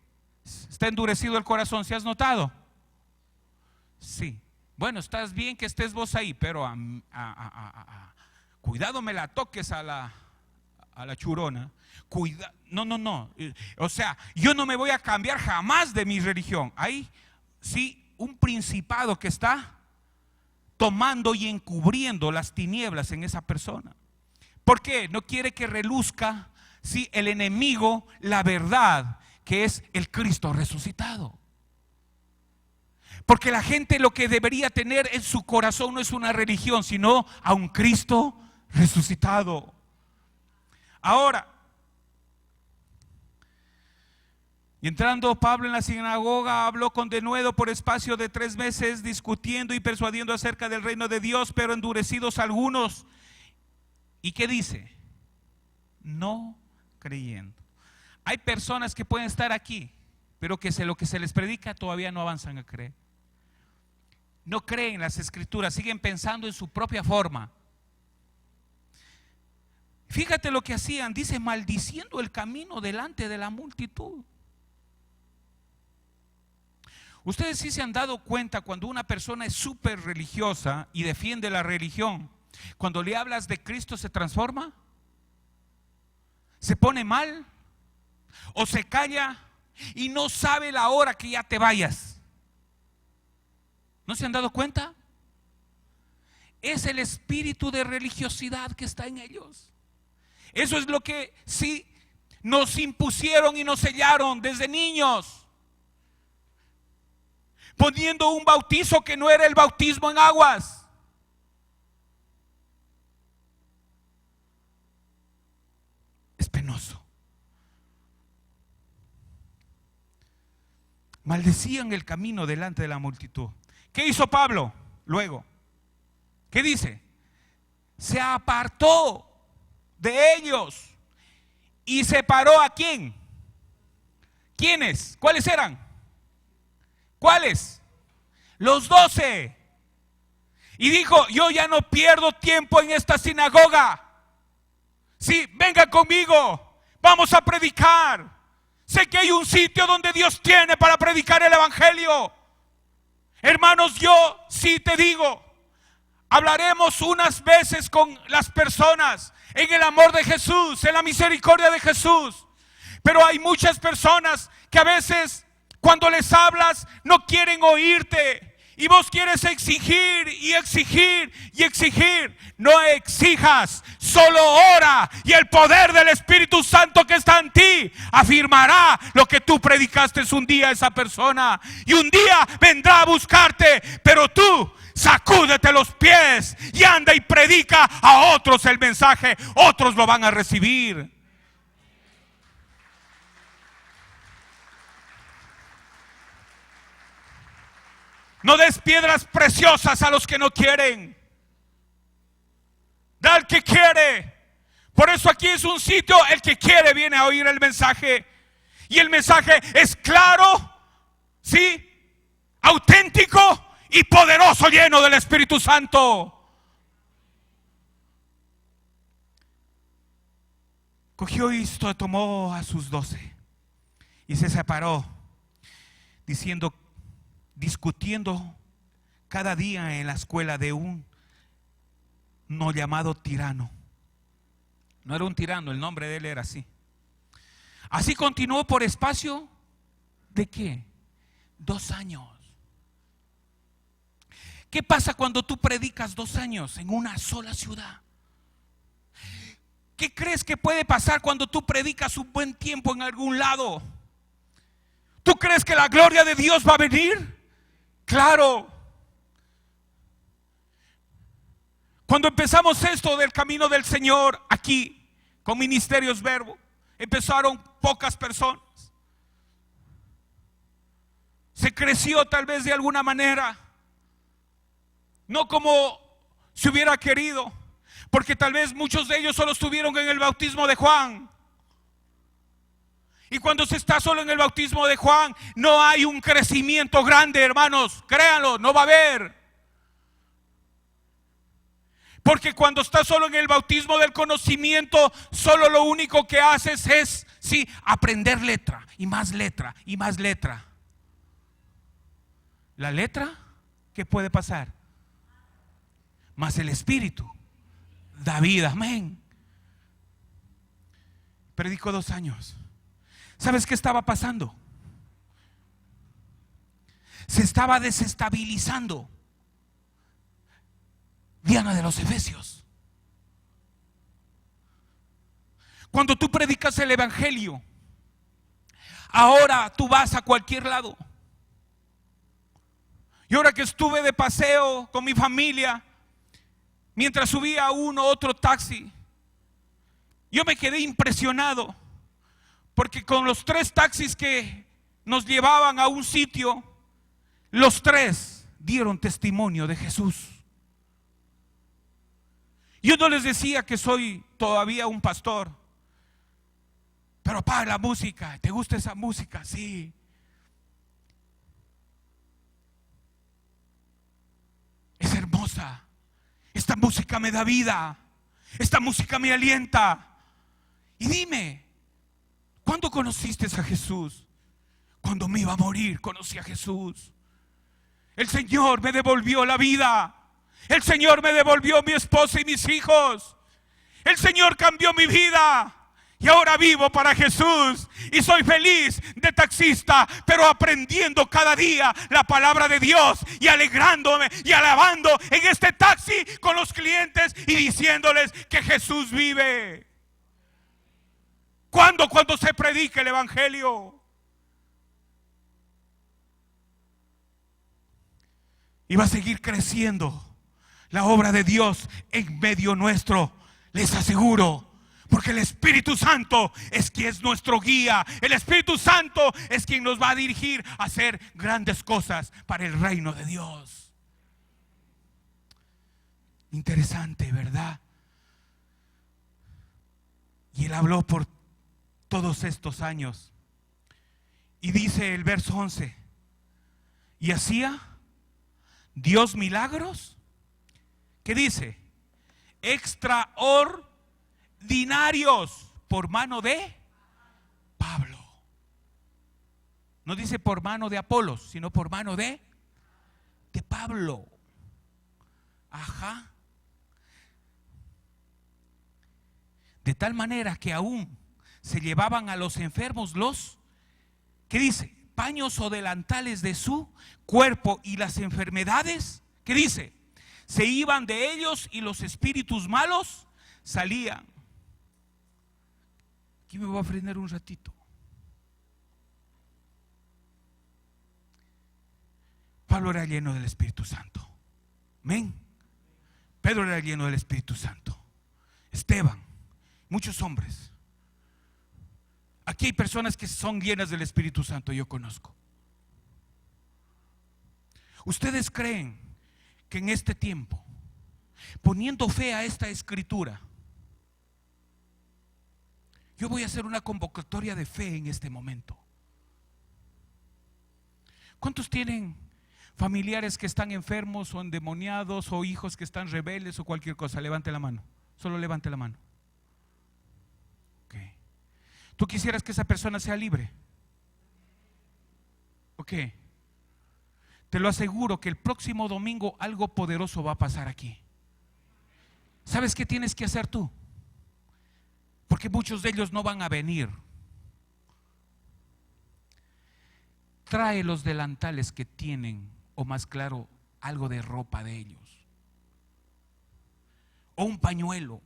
está endurecido el corazón. ¿Se has notado? Sí. Bueno, estás bien que estés vos ahí, pero cuidado me la toques a la churona. No. O sea, yo no me voy a cambiar jamás de mi religión. Hay, sí, un principado que está tomando y encubriendo las tinieblas en esa persona. ¿Por qué? No quiere que reluzca, sí, el enemigo, la verdad, que es el Cristo resucitado. Porque la gente lo que debería tener en su corazón no es una religión, sino a un Cristo resucitado. Ahora, y entrando Pablo en la sinagoga, habló con denuedo por espacio de 3 meses, discutiendo y persuadiendo acerca del reino de Dios, pero endurecidos algunos. ¿Y qué dice? No creyendo. Hay personas que pueden estar aquí, pero que lo que se les predica todavía no avanzan a creer. No creen las escrituras, siguen pensando en su propia forma. Fíjate lo que hacían, dice: maldiciendo el camino delante de la multitud. Ustedes sí se han dado cuenta cuando una persona es súper religiosa y defiende la religión, cuando le hablas de Cristo se transforma, se pone mal o se calla y no sabe la hora que ya te vayas. ¿No se han dado cuenta? Es el espíritu de religiosidad que está en ellos. Eso es lo que sí nos impusieron y nos sellaron desde niños, poniendo un bautizo que no era el bautismo en aguas. Es penoso. Maldecían el camino delante de la multitud. ¿Qué hizo Pablo luego? ¿Qué dice? se apartó de ellos y separó ¿a quién? ¿Quiénes? ¿Cuáles eran? ¿Cuáles? Los 12. Y dijo: yo ya no pierdo tiempo en esta sinagoga. Sí, venga conmigo, vamos a predicar. Sé que hay un sitio donde Dios tiene para predicar el evangelio. Hermanos, yo sí te digo, hablaremos unas veces con las personas en el amor de Jesús, en la misericordia de Jesús. Pero hay muchas personas que a veces cuando les hablas no quieren oírte. Y vos quieres exigir y exigir y exigir. No exijas, solo ora. Y el poder del Espíritu Santo que está en ti afirmará lo que tú predicaste un día a esa persona. Y un día vendrá a buscarte. Pero tú sacúdete los pies y anda y predica a otros el mensaje. Otros lo van a recibir. No des piedras preciosas a los que no quieren. Da al que quiere. Por eso aquí es un sitio, el que quiere viene a oír el mensaje. Y el mensaje es claro, ¿sí? Auténtico y poderoso, lleno del Espíritu Santo. Cogió esto, tomó a sus 12 y se separó, discutiendo cada día en la escuela de un no llamado tirano. No era un tirano, el nombre de él era así. Así continuó por espacio ¿de qué? 2 años. ¿Qué pasa cuando tú predicas 2 años en una sola ciudad? ¿Qué crees que puede pasar cuando tú predicas un buen tiempo en algún lado? ¿Tú crees que la gloria de Dios va a venir? Claro. Cuando empezamos esto del camino del Señor aquí con Ministerios Verbo, empezaron pocas personas. Se creció tal vez de alguna manera, no como se hubiera querido, porque tal vez muchos de ellos solo estuvieron en el bautismo de Juan. Y cuando se está solo en el bautismo de Juan, no hay un crecimiento grande, hermanos. Créanlo, no va a haber. Porque cuando estás solo en el bautismo del conocimiento, solo lo único que haces es, sí, aprender letra y más letra y más letra. La letra, ¿qué puede pasar? Más el Espíritu da vida, amén. Predicó 2 años. ¿Sabes qué estaba pasando? Se estaba desestabilizando Diana de los Efesios. Cuando tú predicas el evangelio, ahora tú vas a cualquier lado. Y ahora que estuve de paseo con mi familia, mientras subía uno u otro taxi, yo me quedé impresionado. Porque con los 3 taxis que nos llevaban a un sitio, los 3 dieron testimonio de Jesús. Yo no les decía que soy todavía un pastor, pero para la música, ¿te gusta esa música? Sí. Es hermosa. Esta música me da vida. Esta música me alienta. Y dime, ¿cuándo conociste a Jesús? Cuando me iba a morir, conocí a Jesús. El Señor me devolvió la vida. El Señor me devolvió mi esposa y mis hijos. El Señor cambió mi vida. Y ahora vivo para Jesús. Y soy feliz de taxista, pero aprendiendo cada día la palabra de Dios. Y alegrándome y alabando en este taxi con los clientes y diciéndoles que Jesús vive. ¿Cuándo? Cuando se predique el evangelio. Y va a seguir creciendo la obra de Dios en medio nuestro, les aseguro. Porque el Espíritu Santo es quien es nuestro guía. El Espíritu Santo es quien nos va a dirigir a hacer grandes cosas para el reino de Dios. Interesante, ¿verdad? Y Él habló por todos estos años. Y dice el verso 11, y hacía Dios milagros, ¿qué dice? Extraordinarios por mano de Pablo. No dice por mano de Apolos, sino por mano de Pablo. Ajá. De tal manera que aún se llevaban a los enfermos los, ¿qué dice? Paños o delantales de su cuerpo, y las enfermedades, ¿qué dice? Se iban de ellos y los espíritus malos salían. Aquí me voy a frenar un ratito. Pablo era lleno del Espíritu Santo. Amén. Pedro era lleno del Espíritu Santo. Esteban, muchos hombres. Aquí hay personas que son llenas del Espíritu Santo, yo conozco. ¿Ustedes creen que en este tiempo, poniendo fe a esta escritura, yo voy a hacer una convocatoria de fe en este momento? ¿Cuántos tienen familiares que están enfermos o endemoniados, o hijos que están rebeldes o cualquier cosa? Levante la mano, solo levante la mano. ¿Tú quisieras que esa persona sea libre? Ok. Te lo aseguro que el próximo domingo algo poderoso va a pasar aquí. ¿Sabes qué tienes que hacer tú? Porque muchos de ellos no van a venir. Trae los delantales que tienen, o más claro, algo de ropa de ellos, o un pañuelo,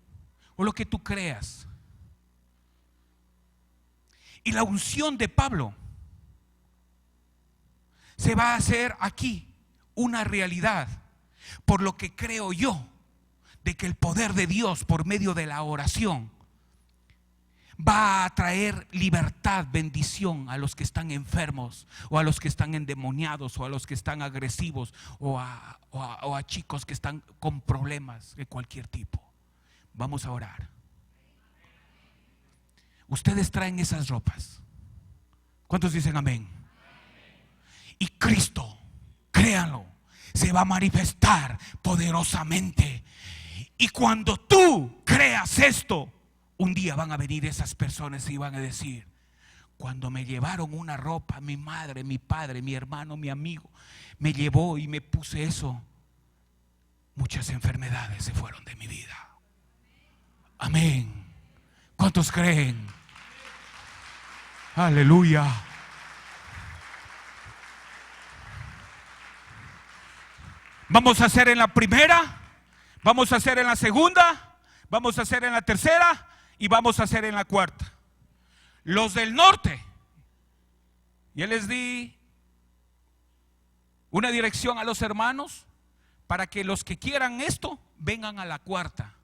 o lo que tú creas. Y la unción de Pablo se va a hacer aquí una realidad, por lo que creo yo de que el poder de Dios por medio de la oración va a traer libertad, bendición a los que están enfermos, o a los que están endemoniados, o a los que están agresivos, o a chicos que están con problemas de cualquier tipo. Vamos a orar. Ustedes traen esas ropas. ¿Cuántos dicen amén? Y Cristo, créanlo, se va a manifestar poderosamente. Y cuando tú creas esto, un día van a venir esas personas y van a decir: cuando me llevaron una ropa, mi madre, mi padre, mi hermano, mi amigo, me llevó y me puse eso, muchas enfermedades se fueron de mi vida. Amén. ¿Cuántos creen? Aleluya. Vamos a hacer en la primera, vamos a hacer en la segunda, vamos a hacer en la tercera y vamos a hacer en la cuarta. Los del norte, ya les di una dirección a los hermanos para que los que quieran esto vengan a la cuarta,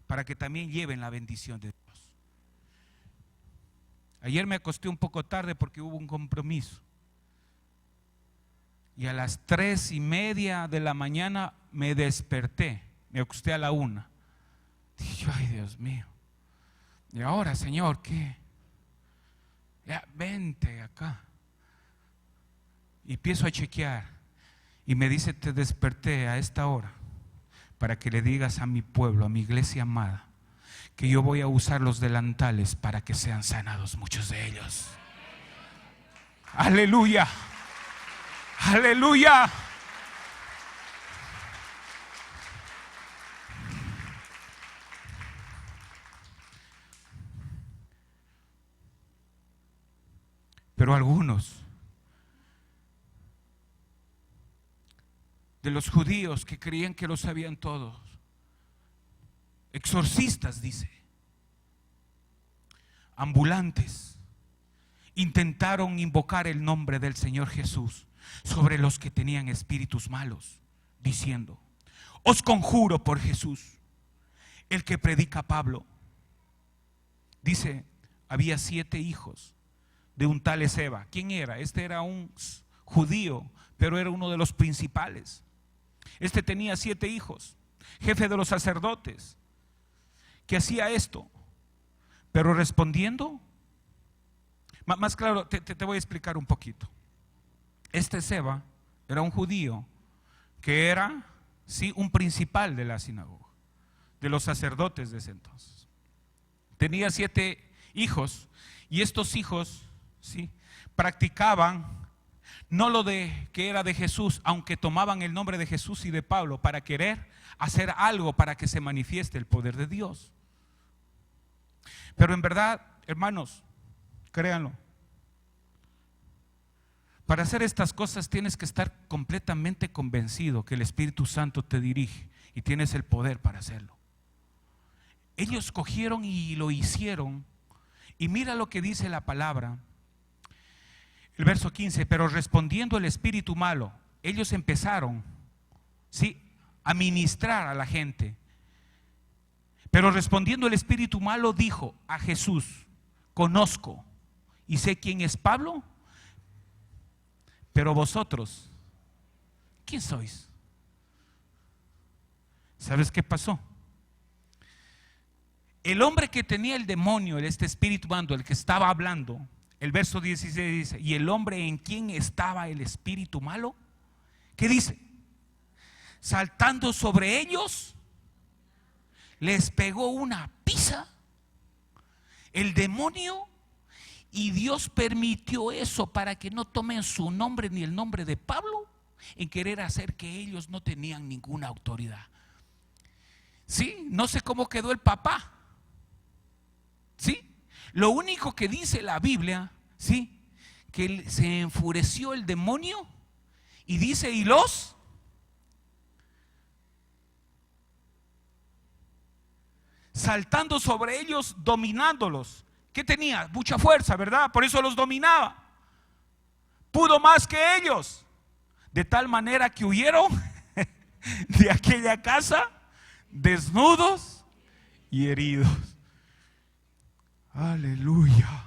para que también lleven la bendición de Dios. Ayer me acosté un poco tarde porque hubo un compromiso, y a las 3:30 de la mañana me desperté. Me acosté a la 1. Dije: ay, Dios mío, y ahora, Señor, ¿qué? Ya, vente acá. Y empiezo a chequear y me dice: te desperté a esta hora para que le digas a mi pueblo, a mi iglesia amada, que yo voy a usar los delantales para que sean sanados muchos de ellos. Aleluya. Aleluya. Pero algunos de los judíos que creían que lo sabían todos, exorcistas, dice, ambulantes, intentaron invocar el nombre del Señor Jesús sobre los que tenían espíritus malos, diciendo: os conjuro por Jesús, el que predica Pablo. Dice: había 7 hijos de un tal Esceva. ¿Quién era? Este era un judío, pero era uno de los principales. Este tenía 7 hijos, jefe de los sacerdotes, que hacía esto Pero respondiendo, más claro, te voy a explicar un poquito. Este Seba era un judío que era, sí, un principal de la sinagoga, de los sacerdotes de ese entonces. Tenía 7 hijos y estos hijos, sí, practicaban no lo de que era de Jesús, aunque tomaban el nombre de Jesús y de Pablo para querer hacer algo para que se manifieste el poder de Dios. Pero en verdad, hermanos, créanlo, para hacer estas cosas tienes que estar completamente convencido que el Espíritu Santo te dirige y tienes el poder para hacerlo. Ellos cogieron y lo hicieron, y mira lo que dice la palabra. El verso 15, pero respondiendo el espíritu malo, ellos empezaron, ¿sí?, a ministrar a la gente. Pero respondiendo el espíritu malo dijo a Jesús: conozco y sé quién es Pablo, pero vosotros, ¿quién sois? ¿Sabes qué pasó? El hombre que tenía el demonio, este espíritu malo, el que estaba hablando, el verso 16 dice: y el hombre en quien estaba el espíritu malo, ¿qué dice? Saltando sobre ellos, les pegó una pisa el demonio, y Dios permitió eso para que no tomen su nombre ni el nombre de Pablo, en querer hacer que ellos no tenían ninguna autoridad. Sí, no sé cómo quedó el papá. Sí, lo único que dice la Biblia, sí, que se enfureció el demonio y dice: y los saltando sobre ellos, dominándolos. ¿Qué tenía? Mucha fuerza, ¿verdad? Por eso los dominaba. Pudo más que ellos, de tal manera que huyeron de aquella casa desnudos y heridos. Aleluya.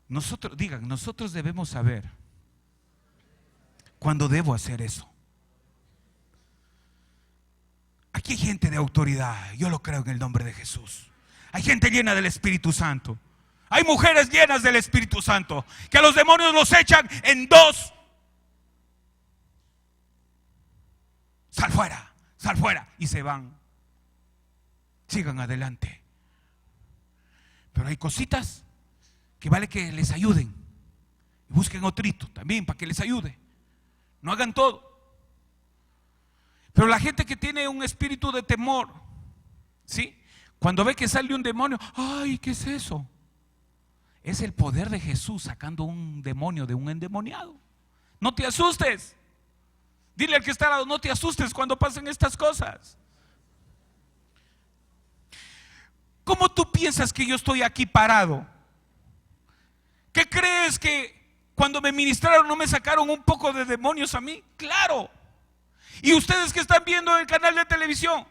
Nosotros debemos saber cuándo debo hacer eso. Aquí hay gente de autoridad, yo lo creo en el nombre de Jesús. Hay gente llena del Espíritu Santo. Hay mujeres llenas del Espíritu Santo, que a los demonios los echan en 2. Sal fuera, y se van. Sigan adelante. Pero hay cositas que vale que les ayuden. Busquen otrito también para que les ayude. No hagan todo. Pero la gente que tiene un espíritu de temor, ¿sí?, cuando ve que sale un demonio, ay, ¿qué es eso? Es el poder de Jesús sacando un demonio de un endemoniado. No te asustes. Dile al que está al lado: no te asustes cuando pasen estas cosas. ¿Cómo tú piensas que yo estoy aquí parado? ¿Qué crees que cuando me ministraron no me sacaron un poco de demonios a mí? Claro. Y ustedes que están viendo en el canal de televisión,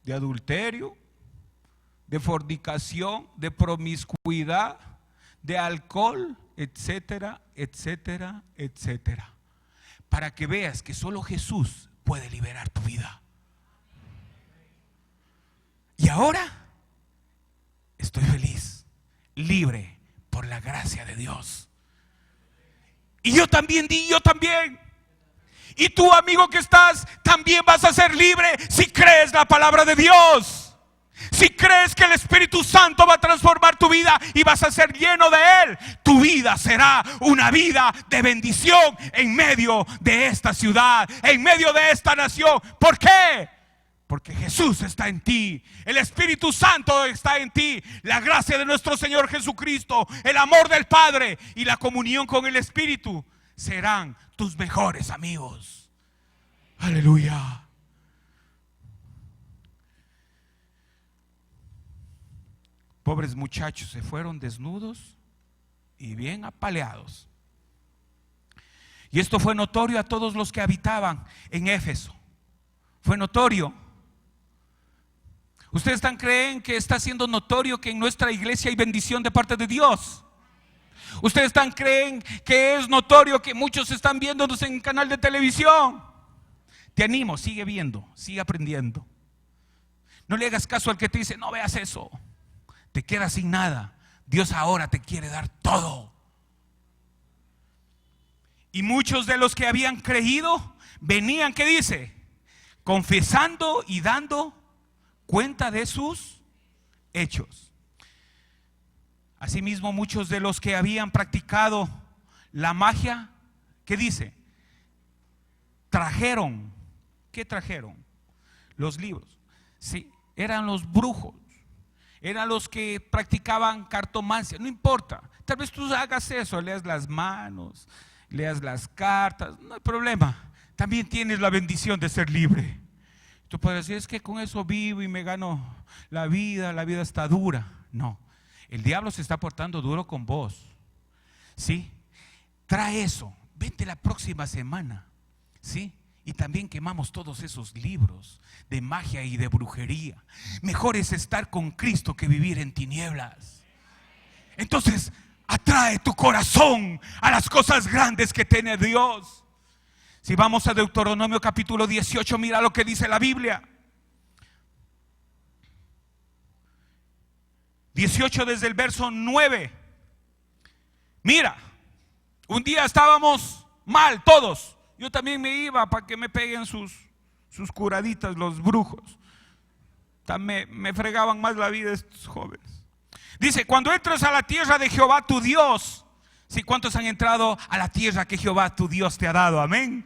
de adulterio, de fornicación, de promiscuidad, de alcohol, etcétera, etcétera, etcétera, para que veas que solo Jesús puede liberar tu vida. Y ahora estoy feliz, libre por la gracia de Dios. Y yo también y tú, amigo que estás, también vas a ser libre si crees la palabra de Dios. Si crees que el Espíritu Santo va a transformar tu vida y vas a ser lleno de Él, tu vida será una vida de bendición en medio de esta ciudad, en medio de esta nación. ¿Por qué? Porque Jesús está en ti, el Espíritu Santo está en ti, la gracia de nuestro Señor Jesucristo, el amor del Padre y la comunión con el Espíritu serán tus mejores amigos. Aleluya. Pobres muchachos se fueron desnudos y bien apaleados. Y esto fue notorio a todos los que habitaban en Éfeso. Fue notorio. ¿Ustedes creen que está siendo notorio que en nuestra iglesia hay bendición de parte de Dios? ¿Ustedes creen que es notorio que muchos están viéndonos en el canal de televisión? Te animo, sigue viendo, sigue aprendiendo. No le hagas caso al que te dice, no veas eso. Te quedas sin nada. Dios ahora te quiere dar todo. Y muchos de los que habían creído venían, ¿qué dice? Confesando y dando cuenta de sus hechos. Asimismo, muchos de los que habían practicado la magia, ¿qué dice? Trajeron. ¿Qué trajeron? Los libros. Sí, eran los brujos. Eran los que practicaban cartomancia. No importa. Tal vez tú hagas eso, leas las manos, leas las cartas. No hay problema. También tienes la bendición de ser libre. Tú puedes decir, es que con eso vivo y me gano la vida está dura. No, el diablo se está portando duro con vos. ¿Sí? Trae eso, vente la próxima semana. ¿Sí? Y también quemamos todos esos libros de magia y de brujería. Mejor es estar con Cristo que vivir en tinieblas. Entonces, atrae tu corazón a las cosas grandes que tiene Dios. Si vamos a Deuteronomio capítulo 18, mira lo que dice la Biblia. 18 desde el verso 9. Mira, un día estábamos mal todos. Yo también me iba para que me peguen sus curaditas los brujos. Me fregaban más la vida estos jóvenes. Dice, cuando entres a la tierra de Jehová tu Dios. ¿Sí? ¿Cuántos han entrado a la tierra que Jehová tu Dios te ha dado? Amén.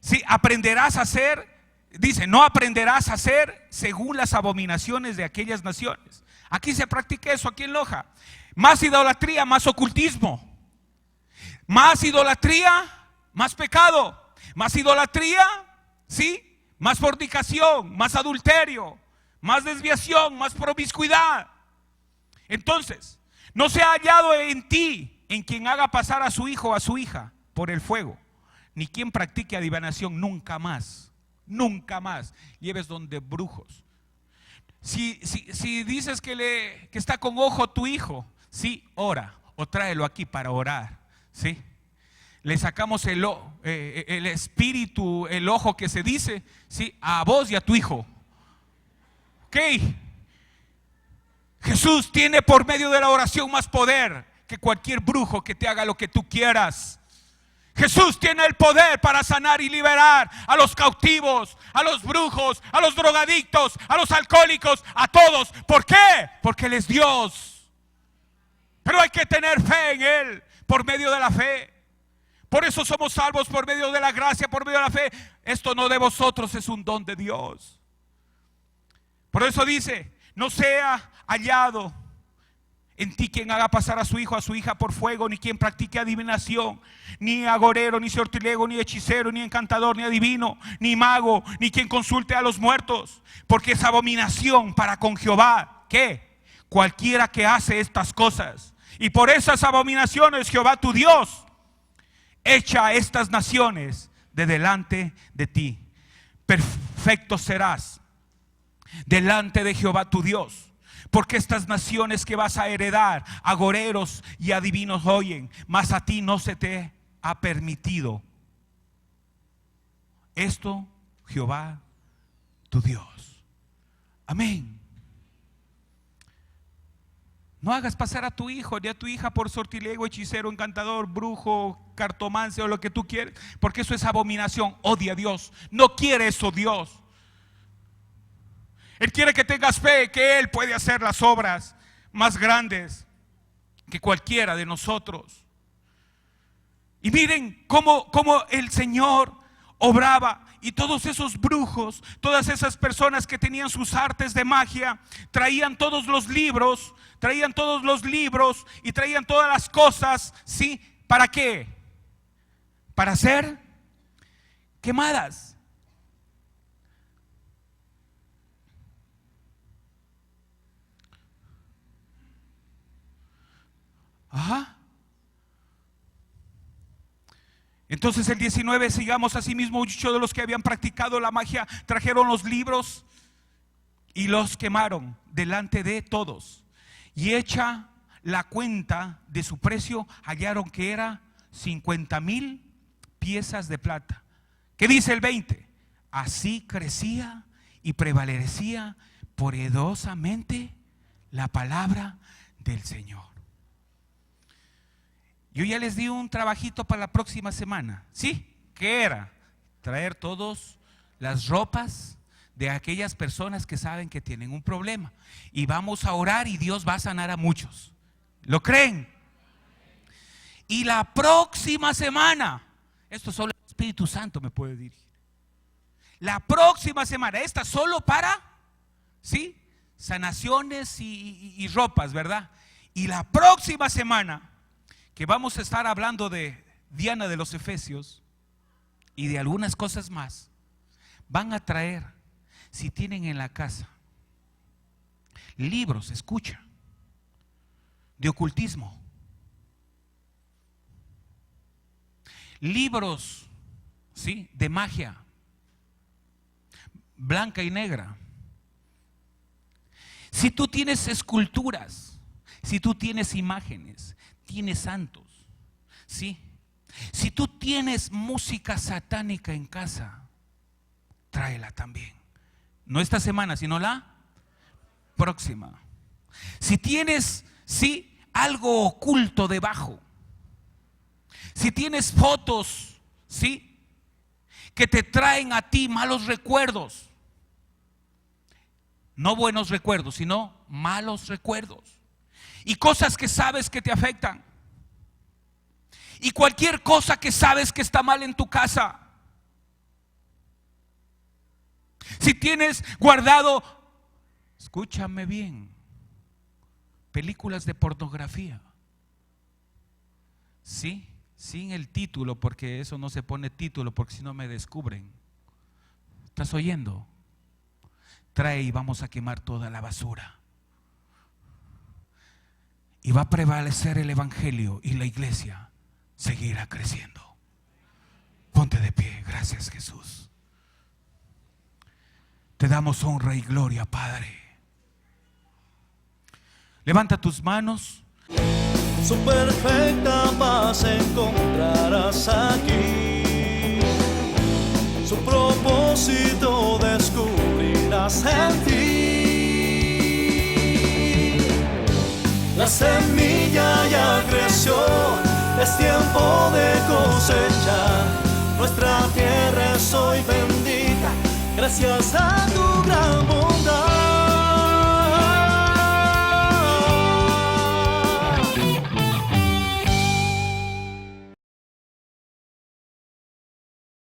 Sí, aprenderás a hacer, dice, no aprenderás a hacer según las abominaciones de aquellas naciones. Aquí se practica eso, aquí en Loja. Más idolatría, más ocultismo. Más idolatría, más pecado. Más idolatría, ¿sí? Más fornicación, más adulterio, más desviación, más promiscuidad. Entonces, no se ha hallado en ti en quien haga pasar a su hijo o a su hija por el fuego, ni quien practique adivinación. Nunca más lleves donde brujos. Si dices que está con ojo tu hijo, sí, ora o tráelo aquí para orar, ¿sí? Le sacamos el espíritu, el ojo que se dice, ¿sí? A vos y a tu hijo. ¿Ok? Jesús tiene por medio de la oración más poder que cualquier brujo que te haga lo que tú quieras. Jesús tiene el poder para sanar y liberar a los cautivos, a los brujos, a los drogadictos, a los alcohólicos, a todos. ¿Por qué? Porque Él es Dios. Pero hay que tener fe en Él, por medio de la fe. Por eso somos salvos por medio de la gracia, por medio de la fe. Esto no de vosotros, es un don de Dios. Por eso dice, no sea hallado en ti quien haga pasar a su hijo, a su hija por fuego, ni quien practique adivinación, ni agorero, ni sortilego, ni hechicero, ni encantador, ni adivino, ni mago, ni quien consulte a los muertos, porque es abominación para con Jehová. ¿Qué? Cualquiera que hace estas cosas. Y por esas abominaciones Jehová tu Dios echa a estas naciones de delante de ti. Perfecto serás delante de Jehová tu Dios. Porque estas naciones que vas a heredar, agoreros y adivinos oyen, mas a ti no se te ha permitido. Esto Jehová tu Dios. Amén. No hagas pasar a tu hijo ni a tu hija por sortilego, hechicero, encantador, brujo, cartomancia o lo que tú quieres, porque eso es abominación. Odia a Dios. No quiere eso Dios. Él quiere que tengas fe que Él puede hacer las obras más grandes que cualquiera de nosotros. Y miren cómo el Señor obraba. Y todos esos brujos, todas esas personas que tenían sus artes de magia, traían todos los libros y traían todas las cosas, ¿sí? ¿Para qué? Para ser quemadas. Ajá. Entonces el 19, sigamos así mismo, muchos de los que habían practicado la magia trajeron los libros y los quemaron delante de todos. Y hecha la cuenta de su precio, hallaron que era 50,000 piezas de plata. ¿Qué dice el 20? Así crecía y prevalecía poderosamente la palabra del Señor. Yo ya les di un trabajito para la próxima semana. ¿Sí? ¿Qué era? Traer todas las ropas de aquellas personas que saben que tienen un problema. Y vamos a orar y Dios va a sanar a muchos. ¿Lo creen? Y la próxima semana, esto solo el Espíritu Santo me puede dirigir. La próxima semana, esta solo para, ¿sí?, sanaciones y ropas, ¿verdad? Y la próxima semana, que vamos a estar hablando de Diana de los Efesios y de algunas cosas más, van a traer, si tienen en la casa, libros, escucha, de ocultismo, libros, ¿sí?, de magia, blanca y negra. Si tú tienes esculturas, si tú tienes imágenes, tienes santos, ¿sí? Si tú tienes música satánica en casa, tráela también. No esta semana, sino la próxima. Si tienes, ¿sí?, algo oculto debajo, si tienes fotos, ¿sí?, que te traen a ti malos recuerdos, no buenos recuerdos, sino malos recuerdos, y cosas que sabes que te afectan, y cualquier cosa que sabes que está mal en tu casa. Si tienes guardado, escúchame bien, películas de pornografía, sí, sin el título, porque eso no se pone título, porque si no me descubren. ¿Estás oyendo? Trae y vamos a quemar toda la basura. Y va a prevalecer el evangelio y la iglesia seguirá creciendo. Ponte de pie. Gracias, Jesús. Te damos honra y gloria, Padre. Levanta tus manos. Su perfecta paz encontrarás aquí. Su propósito descubrirás en ti. La semilla ya creció, es tiempo de cosechar. Nuestra tierra es hoy bendita, gracias a tu gracia.